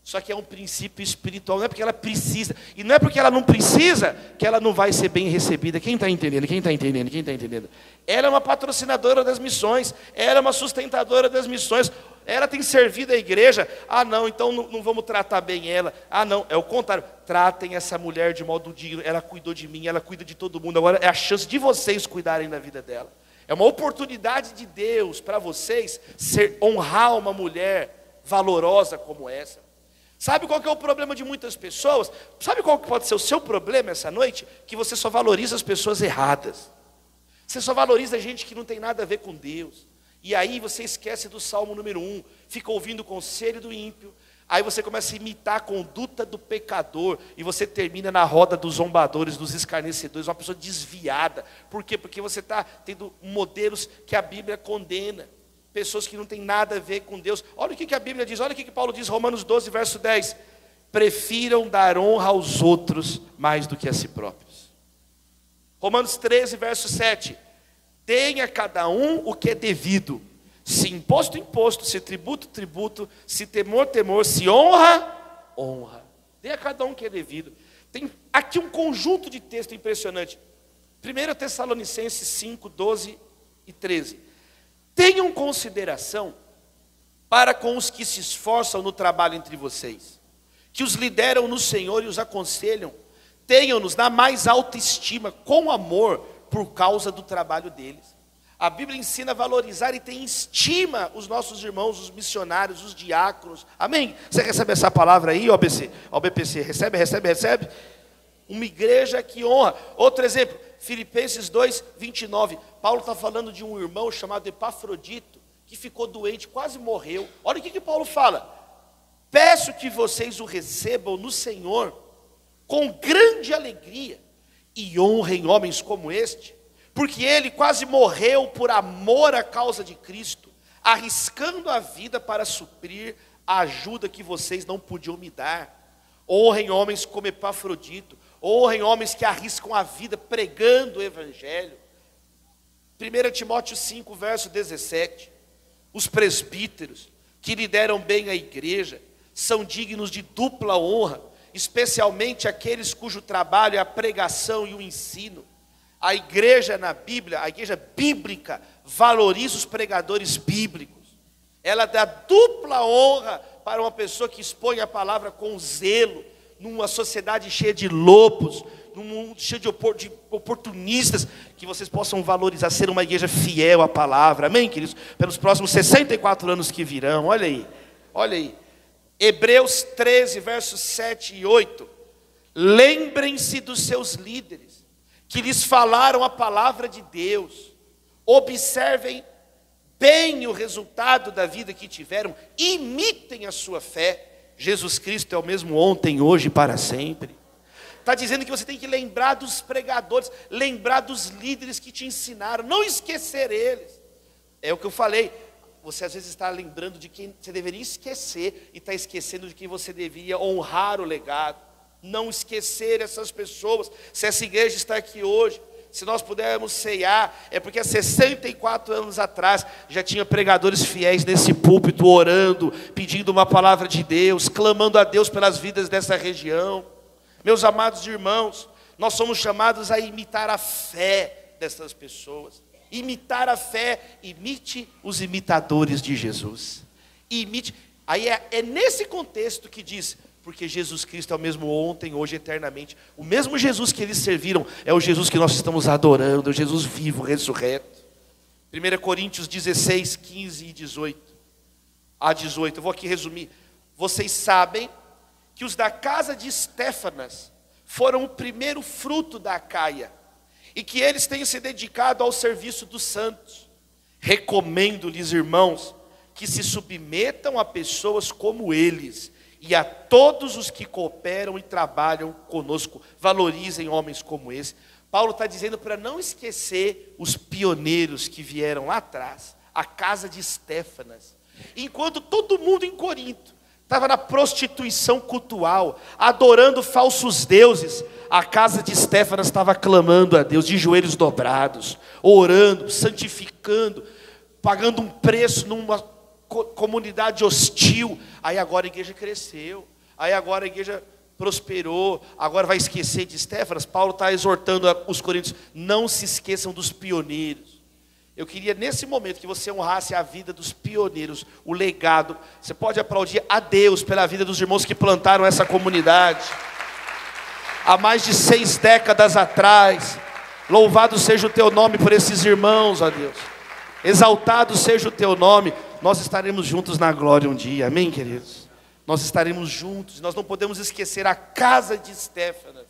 Só que é um princípio espiritual, não é porque ela precisa, e não é porque ela não precisa, que ela não vai ser bem recebida. Quem está entendendo? Quem está entendendo? Quem está entendendo? Ela é uma patrocinadora das missões, ela é uma sustentadora das missões, ela tem servido a igreja. Ah não, então não vamos tratar bem ela. Ah não, é o contrário, tratem essa mulher de modo digno, ela cuidou de mim, ela cuida de todo mundo, agora é a chance de vocês cuidarem da vida dela. É uma oportunidade de Deus para vocês honrar uma mulher valorosa como essa. Sabe qual que é o problema de muitas pessoas? Sabe qual que pode ser o seu problema essa noite? Que você só valoriza as pessoas erradas. Você só valoriza gente que não tem nada a ver com Deus. E aí você esquece do Salmo número 1, fica ouvindo o conselho do ímpio, aí você começa a imitar a conduta do pecador, e você termina na roda dos zombadores, dos escarnecedores, uma pessoa desviada. Por quê? Porque você está tendo modelos que a Bíblia condena. Pessoas que não têm nada a ver com Deus. Olha o que a Bíblia diz, olha o que Paulo diz, Romanos 12, verso 10. Prefiram dar honra aos outros mais do que a si próprios. Romanos 13, verso 7. Deem a cada um o que é devido. Se imposto, imposto. Se tributo, tributo. Se temor, temor. Se honra, honra. Dê a cada um o que é devido. Tem aqui um conjunto de texto impressionante. 1 Tessalonicenses 5, 12 e 13. Tenham consideração para com os que se esforçam no trabalho entre vocês, que os lideram no Senhor e os aconselham. Tenham-nos na mais alta estima, com amor, por causa do trabalho deles. A Bíblia ensina a valorizar e tem estima os nossos irmãos, os missionários, os diáconos. Amém? Você recebe essa palavra aí, OBC? OBPC, recebe? Uma igreja que honra. Outro exemplo, Filipenses 2, 29. Paulo está falando de um irmão chamado Epafrodito, que ficou doente, quase morreu. Olha o que Paulo fala. Peço que vocês o recebam no Senhor com grande alegria e honrem homens como este, porque ele quase morreu por amor à causa de Cristo, arriscando a vida para suprir a ajuda que vocês não podiam me dar. Honrem homens como Epafrodito, honrem homens que arriscam a vida pregando o Evangelho. 1 Timóteo 5, verso 17. Os presbíteros que lideram bem a igreja são dignos de dupla honra, especialmente aqueles cujo trabalho é a pregação e o ensino. A igreja na Bíblia, a igreja bíblica, valoriza os pregadores bíblicos. Ela dá dupla honra para uma pessoa que expõe a palavra com zelo, numa sociedade cheia de lobos, num mundo cheio de oportunistas, que vocês possam valorizar, ser uma igreja fiel à palavra, amém, queridos? Pelos próximos 64 anos que virão, olha aí. Hebreus 13, versos 7 e 8. Lembrem-se dos seus líderes, que lhes falaram a palavra de Deus. Observem bem o resultado da vida que tiveram, imitem a sua fé. Jesus Cristo é o mesmo ontem, hoje e para sempre. Está dizendo que você tem que lembrar dos pregadores, lembrar dos líderes que te ensinaram, não esquecer eles. É o que eu falei, você às vezes está lembrando de quem você deveria esquecer, e está esquecendo de quem você deveria honrar o legado. Não esquecer essas pessoas. Se essa igreja está aqui hoje, se nós pudermos ceiar, é porque há 64 anos atrás já tinha pregadores fiéis nesse púlpito, orando, pedindo uma palavra de Deus, clamando a Deus pelas vidas dessa região. Meus amados irmãos, nós somos chamados a imitar a fé dessas pessoas. Imitar a fé, imite os imitadores de Jesus. Imite. Aí é nesse contexto que diz, porque Jesus Cristo é o mesmo ontem, hoje, eternamente. O mesmo Jesus que eles serviram é o Jesus que nós estamos adorando, o Jesus vivo, ressurreto. 1 Coríntios 16, 15 e 18. A 18, eu vou aqui resumir. Vocês sabem que os da casa de Estéfanas foram o primeiro fruto da Acaia, e que eles têm se dedicado ao serviço dos santos. Recomendo-lhes, irmãos, que se submetam a pessoas como eles, e a todos os que cooperam e trabalham conosco, valorizem homens como esse. Paulo está dizendo para não esquecer os pioneiros que vieram lá atrás, a casa de Estéfanas. Enquanto todo mundo em Corinto estava na prostituição cultual, adorando falsos deuses, a casa de Estéfanas estava clamando a Deus, de joelhos dobrados, orando, santificando, pagando um preço numa comunidade hostil. Aí agora a igreja cresceu, aí agora a igreja prosperou, agora vai esquecer de Estéfanas. Paulo está exortando os coríntios, não se esqueçam dos pioneiros. Eu queria nesse momento que você honrasse a vida dos pioneiros, o legado. Você pode aplaudir a Deus pela vida dos irmãos que plantaram essa comunidade há mais de 6 décadas atrás. Louvado seja o teu nome por esses irmãos, ó Deus. Exaltado seja o teu nome. Nós estaremos juntos na glória um dia, amém, queridos? Nós estaremos juntos, nós não podemos esquecer a casa de Estéfanas,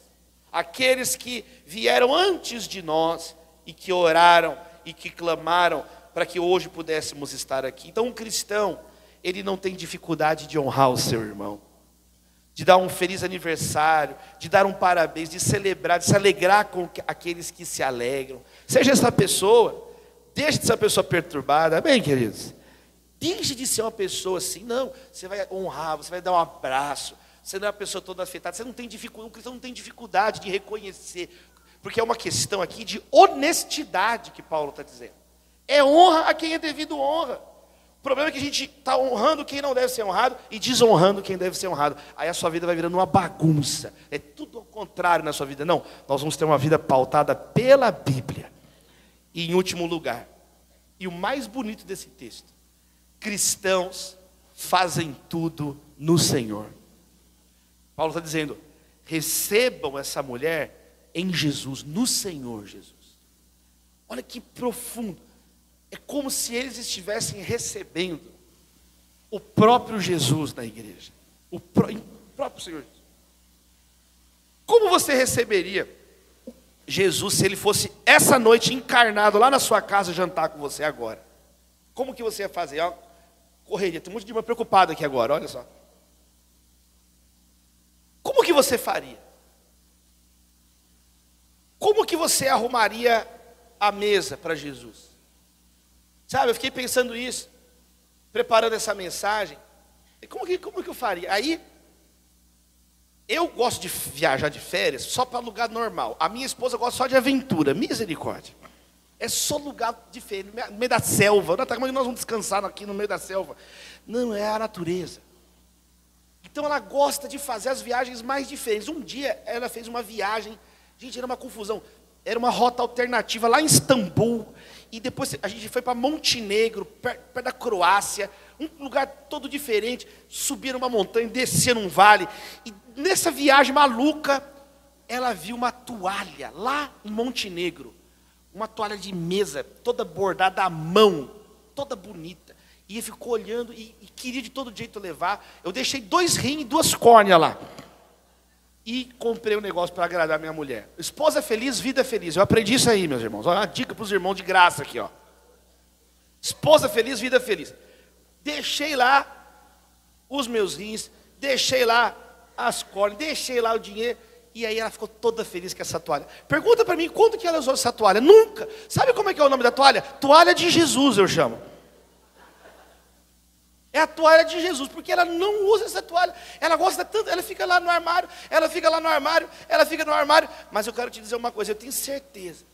aqueles que vieram antes de nós e que oraram e que clamaram para que hoje pudéssemos estar aqui. Então um cristão, ele não tem dificuldade de honrar o seu irmão, de dar um feliz aniversário, de dar um parabéns, de celebrar, de se alegrar com aqueles que se alegram. Seja essa pessoa, deixe de ser uma pessoa perturbada, amém, queridos? Deixe de ser uma pessoa assim, não, você vai honrar, você vai dar um abraço, você não é uma pessoa toda afetada, você não tem dificuldade, um cristão não tem dificuldade de reconhecer, porque é uma questão aqui de honestidade que Paulo está dizendo. É honra a quem é devido honra. O problema é que a gente está honrando quem não deve ser honrado e desonrando quem deve ser honrado. Aí a sua vida vai virando uma bagunça. É tudo ao contrário na sua vida. Não, nós vamos ter uma vida pautada pela Bíblia. E em último lugar, e o mais bonito desse texto, cristãos fazem tudo no Senhor. Paulo está dizendo, recebam essa mulher em Jesus, no Senhor Jesus. Olha que profundo. É como se eles estivessem recebendo o próprio Jesus na igreja. O próprio Senhor Jesus. Como você receberia Jesus se ele fosse essa noite encarnado lá na sua casa jantar com você agora? Como que você ia fazer? Ó, correria, tem um monte de irmã preocupado aqui agora, olha só. Como que você faria? Como que você arrumaria a mesa para Jesus? Sabe, eu fiquei pensando isso, preparando essa mensagem. Como que eu faria? Aí, eu gosto de viajar de férias só para lugar normal. A minha esposa gosta só de aventura, misericórdia. É só lugar diferente, no meio da selva. Como é que nós vamos descansar aqui no meio da selva? Não, é a natureza. Então ela gosta de fazer as viagens mais diferentes. Um dia ela fez uma viagem, gente, era uma confusão. Era uma rota alternativa lá em Istambul. E depois a gente foi para Montenegro, perto da Croácia. Um lugar todo diferente. Subia numa montanha, descia num vale. E nessa viagem maluca, ela viu uma toalha lá em Montenegro. Uma toalha de mesa, toda bordada à mão, toda bonita. E ele ficou olhando e queria de todo jeito levar. Eu deixei 2 rins e 2 córneas lá. E comprei um negócio para agradar minha mulher. Esposa feliz, vida feliz. Eu aprendi isso aí, meus irmãos. Olha uma dica para os irmãos de graça aqui, ó. Esposa feliz, vida feliz. Deixei lá os meus rins, deixei lá as córneas, deixei lá o dinheiro. E aí ela ficou toda feliz com essa toalha. Pergunta para mim, quando que ela usou essa toalha? Nunca. Sabe como é que é o nome da toalha? Toalha de Jesus, eu chamo. É a toalha de Jesus, porque ela não usa essa toalha. Ela gosta tanto, ela fica lá no armário, ela fica lá no armário, ela fica no armário. Mas eu quero te dizer uma coisa, eu tenho certeza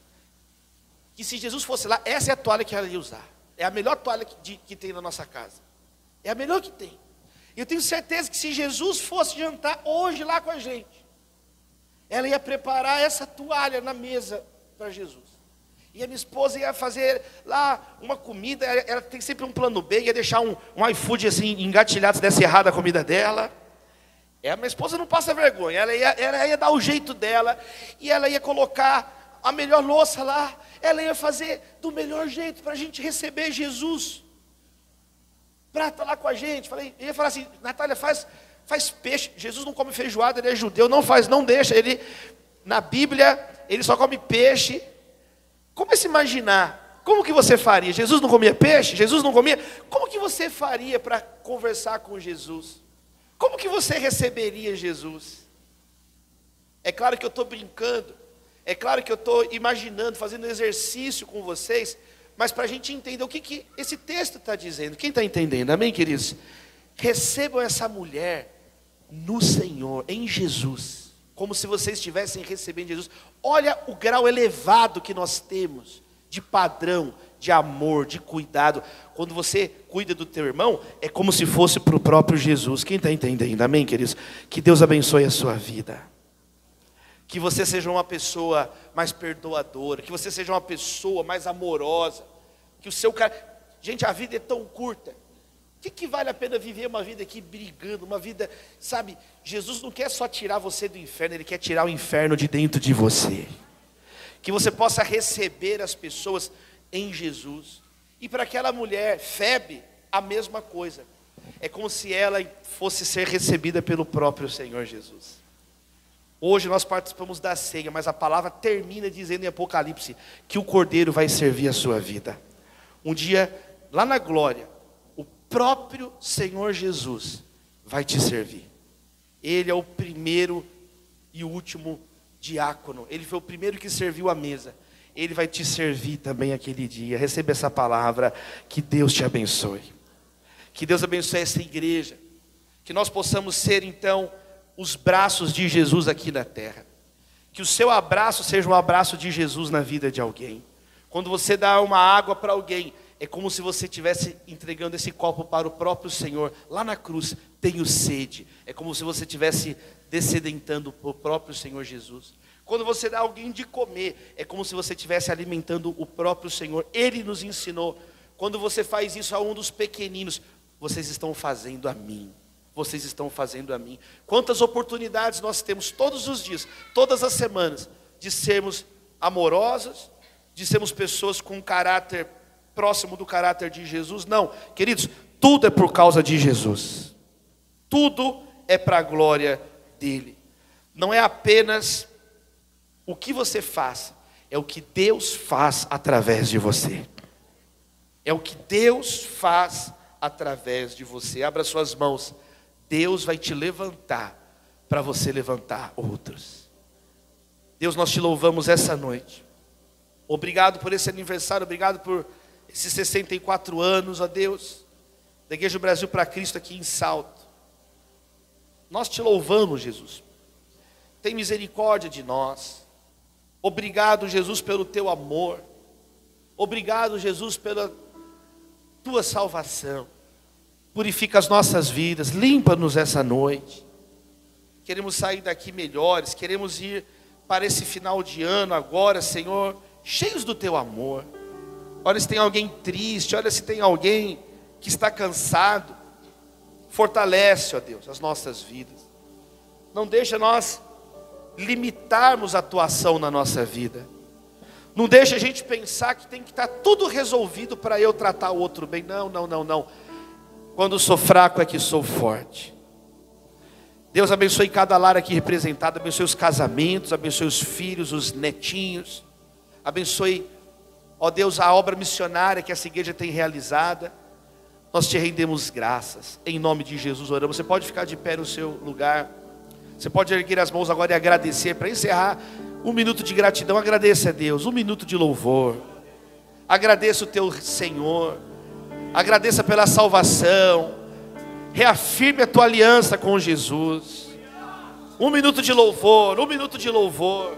que se Jesus fosse lá, essa é a toalha que ela ia usar. É a melhor toalha que tem na nossa casa. É a melhor que tem. Eu tenho certeza que se Jesus fosse jantar hoje lá com a gente, ela ia preparar essa toalha na mesa para Jesus. E a minha esposa ia fazer lá uma comida, ela tem sempre um plano B, ia deixar um iFood assim, engatilhado se desse errado a comida dela. A minha esposa não passa vergonha, ela ia dar o jeito dela, e ela ia colocar a melhor louça lá, ela ia fazer do melhor jeito para a gente receber Jesus. Prata lá com a gente, ia falar assim, Natália, faz peixe. Jesus não come feijoada, ele é judeu, não deixa, ele, na Bíblia, ele só come peixe. Como é se imaginar? Como que você faria? Jesus não comia peixe? Jesus não comia? Como que você faria para conversar com Jesus? Como que você receberia Jesus? É claro que eu estou brincando, é claro que eu estou imaginando, fazendo exercício com vocês, mas para a gente entender o que esse texto está dizendo. Quem está entendendo? Amém, queridos? Recebam essa mulher no Senhor, em Jesus, como se vocês estivessem recebendo Jesus. Olha o grau elevado que nós temos de padrão, de amor, de cuidado. Quando você cuida do teu irmão, é como se fosse para o próprio Jesus. Quem está entendendo? Amém, queridos? Que Deus abençoe a sua vida. Que você seja uma pessoa mais perdoadora, que você seja uma pessoa mais amorosa, que o seu cara... Gente, a vida é tão curta. O que vale a pena viver uma vida aqui brigando, uma vida, sabe? Jesus não quer só tirar você do inferno, Ele quer tirar o inferno de dentro de você. Que você possa receber as pessoas em Jesus. E para aquela mulher, Febe, a mesma coisa. É como se ela fosse ser recebida pelo próprio Senhor Jesus. Hoje nós participamos da ceia, mas a palavra termina dizendo em Apocalipse que o Cordeiro vai servir a sua vida. Um dia, lá na glória, o próprio Senhor Jesus vai te servir. Ele é o primeiro e o último diácono. Ele foi o primeiro que serviu a mesa. Ele vai te servir também aquele dia. Receba essa palavra. Que Deus te abençoe. Que Deus abençoe essa igreja. Que nós possamos ser então os braços de Jesus aqui na terra. Que o seu abraço seja um abraço de Jesus na vida de alguém. Quando você dá uma água para alguém, é como se você estivesse entregando esse copo para o próprio Senhor. Lá na cruz, tenho sede. É como se você estivesse descedentando o próprio Senhor Jesus. Quando você dá a alguém de comer, é como se você estivesse alimentando o próprio Senhor. Ele nos ensinou. Quando você faz isso a um dos pequeninos, vocês estão fazendo a mim. Vocês estão fazendo a mim. Quantas oportunidades nós temos todos os dias, todas as semanas, de sermos amorosos, de sermos pessoas com um caráter próximo do caráter de Jesus. Não, queridos, tudo é por causa de Jesus. Tudo é para a glória dele. Não é apenas o que você faz, é o que Deus faz através de você. É o que Deus faz através de você. Abra suas mãos. Deus vai te levantar para você levantar outros. Deus, nós te louvamos essa noite. Obrigado por esse aniversário, obrigado por esses 64 anos, ó Deus, da Igreja do Brasil para Cristo aqui em Salto. Nós te louvamos, Jesus. Tem misericórdia de nós. Obrigado, Jesus, pelo teu amor. Obrigado, Jesus, pela tua salvação. Purifica as nossas vidas, limpa-nos essa noite. Queremos sair daqui melhores, queremos ir para esse final de ano agora, Senhor, cheios do teu amor. Olha se tem alguém triste, olha se tem alguém que está cansado. Fortalece, ó Deus, as nossas vidas. Não deixa nós limitarmos a tua ação na nossa vida. Não deixa a gente pensar que tem que estar tudo resolvido para eu tratar o outro bem. Não, não, não, não. Quando sou fraco é que sou forte. Deus abençoe cada lar aqui representado. Abençoe os casamentos, abençoe os filhos, os netinhos. Abençoe, ó Deus, a obra missionária que essa igreja tem realizada. Nós te rendemos graças. Em nome de Jesus oramos. Você pode ficar de pé no seu lugar. Você pode erguer as mãos agora e agradecer. Para encerrar, 1 minuto de gratidão. Agradeça a Deus. 1 minuto de louvor. Agradeça o teu Senhor. Agradeça pela salvação. Reafirme a tua aliança com Jesus. 1 minuto de louvor. 1 minuto de louvor.